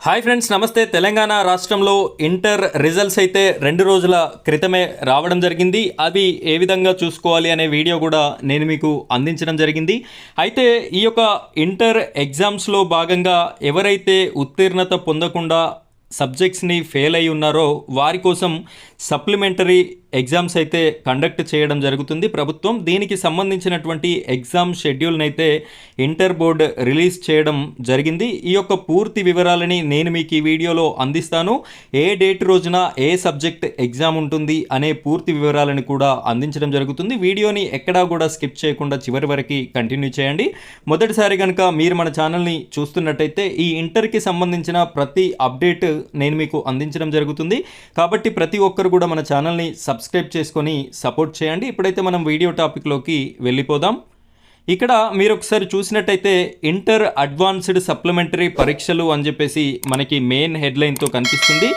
Hi friends, నమస్తే. తెలంగాణ రాష్ట్రంలో inter results అయితే 2 రోజుల క్రితమే రావడం జరిగింది. అవి ఏ విధంగా చూసుకోవాలి అనే వీడియో కూడా నేను మీకు అందించడం జరిగింది. అయితే ఈ యొక్క ఇంటర్ ఎగ్జామ్స్లో భాగంగా ఎవరైతే ఉత్తీర్ణత పొందకుండా సబ్జెక్ట్స్ని ఫెయిల్ అయి ఉన్నారో వారి కోసం సప్లిమెంటరీ ఎగ్జామ్స్ అయితే కండక్ట్ చేయడం జరుగుతుంది ప్రభుత్వం. దీనికి సంబంధించినటువంటి ఎగ్జామ్ షెడ్యూల్ని అయితే ఇంటర్ బోర్డ్ రిలీజ్ చేయడం జరిగింది. ఈ యొక్క పూర్తి వివరాలని నేను మీకు ఈ వీడియోలో అందిస్తాను. ఏ డేట్ రోజున ఏ సబ్జెక్ట్ ఎగ్జామ్ ఉంటుంది అనే పూర్తి వివరాలను కూడా అందించడం జరుగుతుంది. వీడియోని ఎక్కడా కూడా స్కిప్ చేయకుండా చివరి వరకు కంటిన్యూ చేయండి. మొదటిసారి కనుక మీరు మన ఛానల్ని చూస్తున్నట్టయితే ఈ ఇంటర్కి సంబంధించిన ప్రతి అప్డేట్ నేను మీకు అందించడం జరుగుతుంది. కాబట్టి ప్రతి ఒక్కరు కూడా మన ఛానల్ని సబ్స్క్రైబ్ చేసుకొని సపోర్ట్ చేయండి. ఇప్పుడైతే మనం వీడియో టాపిక్లోకి వెళ్ళిపోదాం. ఇక్కడ మీరు ఒకసారి చూసినట్టయితే ఇంటర్ అడ్వాన్స్డ్ సప్లిమెంటరీ పరీక్షలు అని చెప్పేసి మనకి మెయిన్ హెడ్లైన్తో కనిపిస్తుంది.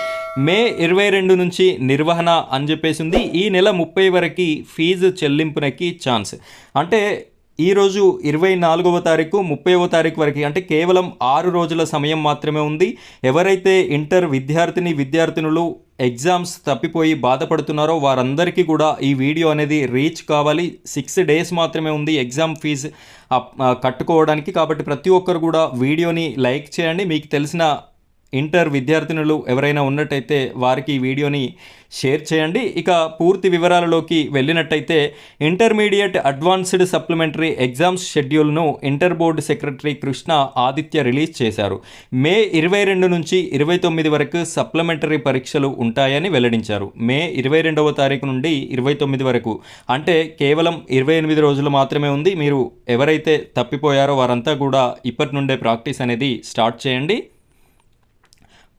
మే 22 నుంచి నిర్వహణ అని చెప్పేసి ఉంది. ఈ నెల 30 వరకు ఫీజు చెల్లింపునకి ఛాన్స్. అంటే ఈరోజు 24వ తారీఖు 30వ తారీఖు వరకు, అంటే కేవలం 6 రోజుల సమయం మాత్రమే ఉంది. ఎవరైతే ఇంటర్ విద్యార్థినులు ఎగ్జామ్స్ తప్పిపోయి బాధపడుతున్నారో వారందరికీ కూడా ఈ వీడియో అనేది రీచ్ కావాలి. 6 డేస్ మాత్రమే ఉంది ఎగ్జామ్ ఫీజు కట్టుకోవడానికి. కాబట్టి ప్రతి ఒక్కరు కూడా వీడియోని లైక్ చేయండి. మీకు తెలిసిన ఇంటర్ విద్యార్థినులు ఎవరైనా ఉన్నట్టయితే వారికి ఈ వీడియోని షేర్ చేయండి. ఇక పూర్తి వివరాలలోకి వెళ్ళినట్టయితే ఇంటర్మీడియట్ అడ్వాన్స్డ్ సప్లిమెంటరీ ఎగ్జామ్స్ షెడ్యూల్ను inter board secretary Krishna Aditya release చేశారు. మే 22 నుంచి 29 వరకు సప్లిమెంటరీ పరీక్షలు ఉంటాయని వెల్లడించారు. మే 22వ తారీఖు నుండి 29 వరకు, అంటే కేవలం 28 రోజులు మాత్రమే ఉంది. మీరు ఎవరైతే తప్పిపోయారో వారంతా కూడా ఇప్పటి నుండే ప్రాక్టీస్ అనేది స్టార్ట్ చేయండి.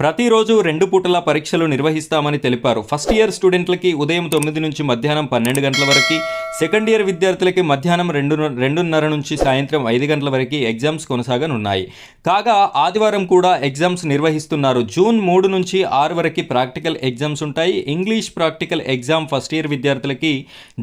ప్రతిరోజు 2 పూటల పరీక్షలు నిర్వహిస్తామని తెలిపారు. ఫస్ట్ ఇయర్ స్టూడెంట్లకి ఉదయం 9 నుంచి మధ్యాహ్నం 12 గంటల వరకు, సెకండ్ ఇయర్ విద్యార్థులకి మధ్యాహ్నం 2:30 నుంచి సాయంత్రం 5 గంటల వరకు ఎగ్జామ్స్ కొనసాగనున్నాయి. కాగా ఆదివారం కూడా ఎగ్జామ్స్ నిర్వహిస్తున్నారు. జూన్ 3 నుంచి 6 వరకు ప్రాక్టికల్ ఎగ్జామ్స్ ఉంటాయి. English practical exam first year విద్యార్థులకి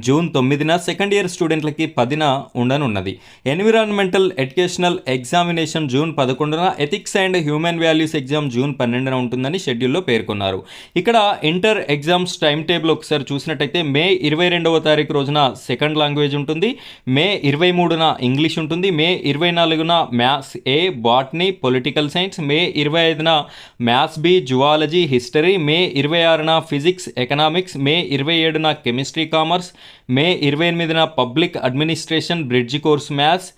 జూన్ 9న, సెకండ్ ఇయర్ స్టూడెంట్లకి 10న ఉండనున్నది. ఎన్విరాన్మెంటల్ ఎడ్యుకేషనల్ ఎగ్జామినేషన్ జూన్ 11న, ethics and human values exam June 12న ఉంటుందని షెడ్యూల్లో పేర్కొన్నారు. ఇక్కడ ఇంటర్ ఎగ్జామ్స్ టైం టేబుల్ ఒకసారి చూసినట్టయితే మే 22వ తారీఖు రోజున సెకండ్ లాంగ్వేజ్ ఉంటుంది. మే 23న ఇంగ్లీష్ ఉంటుంది. మే 24న maths A, botany, political science. May 25న maths B, zoology, history. May 26న ఫిజిక్స్, ఎకనామిక్స్. మే 27న కెమిస్ట్రీ, కామర్స్. మే 28న public administration bridge course maths.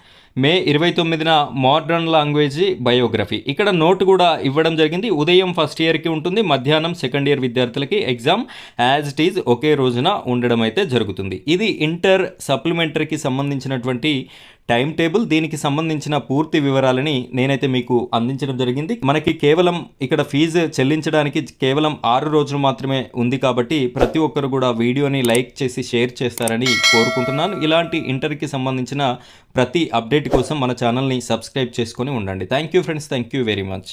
May 29న మోడర్న్ లాంగ్వేజ్ బయోగ్రఫీ. ఇక్కడ నోట్ కూడా ఇవ్వడం జరిగింది. ఉదయం ఫస్ట్ ఇయర్కి ఉంటుంది, మధ్యాహ్నం సెకండ్ ఇయర్ విద్యార్థులకి ఎగ్జామ్ యాజ్ ఇట్ ఈజ్ ఒకే రోజున ఉండడం అయితే జరుగుతుంది. ఇది ఇంటర్ సప్లిమెంటరీకి సంబంధించినటువంటి టైం టేబుల్. దీనికి సంబంధించిన పూర్తి వివరాలని నేనైతే మీకు అందించడం జరిగింది. మనకి కేవలం ఇక్కడ ఫీజు చెల్లించడానికి కేవలం 6 రోజులు మాత్రమే ఉంది. కాబట్టి ప్రతి ఒక్కరు కూడా వీడియోని లైక్ చేసి షేర్ చేస్తారని కోరుకుంటున్నాను. ఇలాంటి ఇంటర్కి సంబంధించిన ప్రతి అప్డేట్ కోసం మన ఛానల్ని సబ్స్క్రైబ్ చేసుకొని ఉండండి. Thank you friends, thank you very much.